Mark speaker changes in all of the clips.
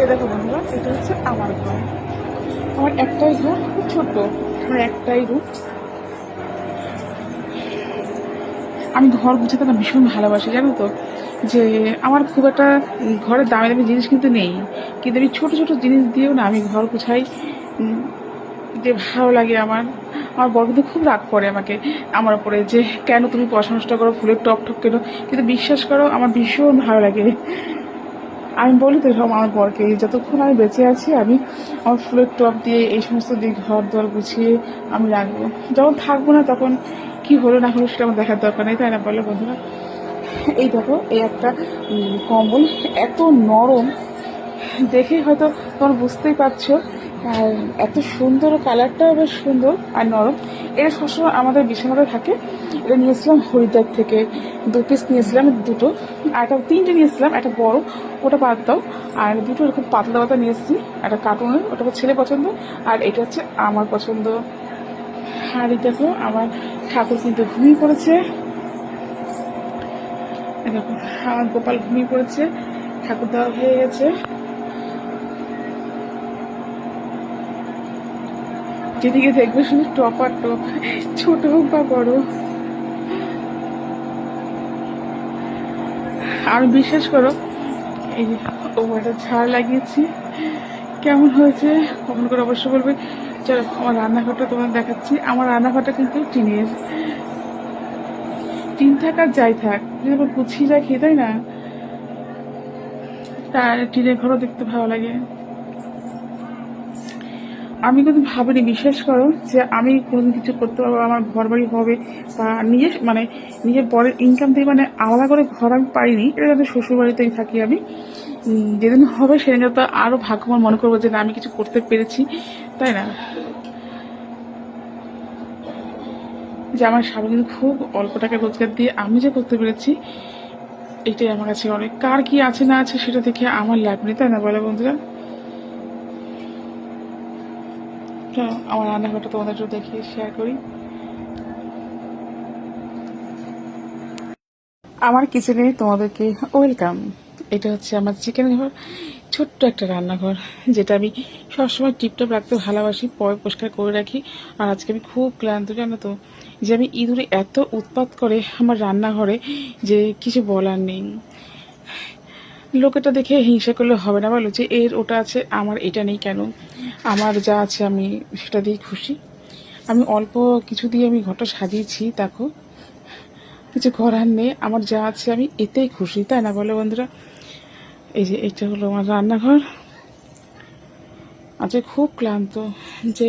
Speaker 1: এ দেখো বন্ধুরা, এটা হচ্ছে আমার ঘর। আমার একটাই ঘর, খুব ছোট্ট, আমার একটাই রুম। আমি ঘর গুছাতে না ভীষণ ভালোবাসি, জানো তো। যে আমার খুব একটা ঘরের দামি দামি জিনিস কিন্তু নেই, কিন্তু আমি ছোট ছোট জিনিস দিয়েও না আমি ঘর গুছাই। উম, যে ভালো লাগে আমার। আমার বর কিন্তু খুব রাগ করে আমাকে, আমার উপরে, যে কেন তুমি পয়সা নষ্ট করো, ফুলের টপ ঠক কেন। কিন্তু বিশ্বাস করো, আমার ভীষণ ভালো লাগে। আমি বলি তো সব আমার বরকে, যতক্ষণ আমি বেঁচে আছি আমি আমার ফুলের টব দিয়ে এই সমস্ত দিয়ে ঘর দর গুছিয়ে আমি রাখবো। যখন থাকবো না তখন কি হলো না হলো সেটা আমার দেখার দরকার নেই, তাই না বলো বন্ধুরা। এই দেখো, এই একটা কম্বল, এত নরম, দেখেই হয়তো তোমরা বুঝতেই পারছো। আর এত সুন্দর, কালারটাও বেশ সুন্দর আর নরম। এটা সবসময় আমাদের বিছানাতে থাকে। এটা নিয়েছিলাম হরিদ্বার থেকে, 2 পিস নিয়েছিলাম, দুটো। আর একটা 3টে নিয়েছিলাম, একটা বড়, ওটা বাদ দাও। আর দুটো এরকম পাতলা পাতা নিয়েছি, একটা কার্টুনের, ওটা আমার ছেলে পছন্দ, আর এটা হচ্ছে আমার পছন্দ। আর এই দেখো, আমার ঠাকুর কিন্তু ঘুমিয়ে পড়েছে। এই দেখো, আমার গোপাল ঘুমিয়ে পড়েছে, ঠাকুর দেওয়া হয়ে গেছে। যেদিকে দেখবে শুধু টপ আর টপ, ছোট হোক বা বড়। আর বিশ্বাস করো, এই যে ওটা ঝাড় লাগিয়েছি, কেমন হয়েছে কমেন্ট করে অবশ্যই বলবে। চলো আমার রান্নাঘরটা তোমাদের দেখাচ্ছি। আমার রান্নাঘরটা কিন্তু টিনের। টিন থাক আর যাই থাক, যদি আবার গুছিয়ে যায় খেয়ে, তাই না। তার টিনের ঘরও দেখতে ভালো লাগে। আমি কিন্তু ভাবিনি, বিশ্বাস করো, যে আমি কোনোদিন কিছু করতে পারবো, আমার ঘর বাড়ি হবে, বা নিজের মানে নিজের বরের ইনকাম দিয়ে, মানে আলাদা করে ঘর আমি পাইনি। এটা যাতে শ্বশুর বাড়িতেই থাকি আমি। যেদিন হবে সেদিন তো আরও ভাগ্যবান মনে করবো যে না, আমি কিছু করতে পেরেছি, তাই না। যে আমার স্বামী কিন্তু খুব অল্প টাকা রোজগার দিয়ে আমি যে করতে পেরেছি, এটাই আমার কাছে অনেক। কার কি আছে না আছে সেটা দেখে আমার লাভ নেই, তাই না বলে বন্ধুরা। চলো আমার রান্নাঘরটা তোমাদের একটু দেখিয়ে শেয়ার করি। আমার কিচেনে তোমাদেরকে ওয়েলকাম। এটা হচ্ছে আমার চিকেন ঘর, ছোট্ট একটা রান্নাঘর, যেটা আমি সবসময় টিপটপ রাখতে ভালোবাসি, পরিষ্কার করে রাখি। আর আজকে আমি খুব ক্লান্ত, জানো তো, যে আমি ইঁদুরে এত উৎপাত করে আমার রান্নাঘরে, যে কিছু বলার নেই। লোকেটা দেখে হিংসা করলে হবে না, বলো, যে এর ওটা আছে আমার এটা নেই কেন। আমার যা আছে আমি সেটা দিয়ে খুশি। আমি অল্প কিছু দিয়ে আমি ঘরটা সাজিয়েছি, দেখো, কিছু করার নেই, আমার যা আছে আমি এতেই খুশি, তাই না বলো বন্ধুরা। এই যে এটা হলো আমার রান্নাঘর। আজকে খুব ক্লান্ত, যে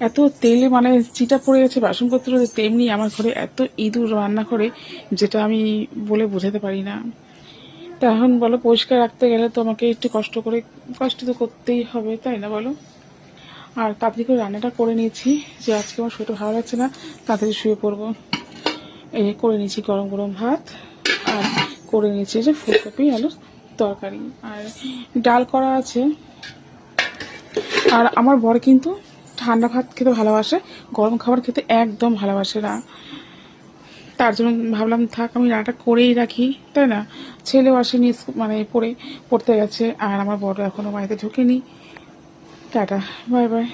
Speaker 1: এত তেলে মানে চিটা পড়ে গেছে বাসনপত্র, তেমনি আমার ঘরে এত ইঁদুর রান্না করে, যেটা আমি বলে বোঝাতে পারি না। তা এখন বলো, পরিষ্কার রাখতে গেলে তো আমাকে একটু কষ্ট তো করতেই হবে, তাই না বলো। আর তাড়াতাড়ি করে রান্নাটা করে নিয়েছি, যে আজকে আমার শরীরটা ভালো লাগছে না, তাড়াতাড়ি শুয়ে পড়বো। এই করে নিয়েছি গরম গরম ভাত, আর করে নিয়েছি যে ফুলকপি আলুর তরকারি, আর ডাল করা আছে। আর আমার বর কিন্তু ঠান্ডা ভাত খেতে ভালোবাসে, গরম খাবার খেতে একদম ভালোবাসে না। তার জন্য ভাবলাম থাক, আমি রান্নাটা করেই রাখি, তাই না। ছেলেও আসেনি, মানে পড়তে গেছে, আর আমার বড় এখনো বাড়িতে ঢুকেনি। Tata, bye bye.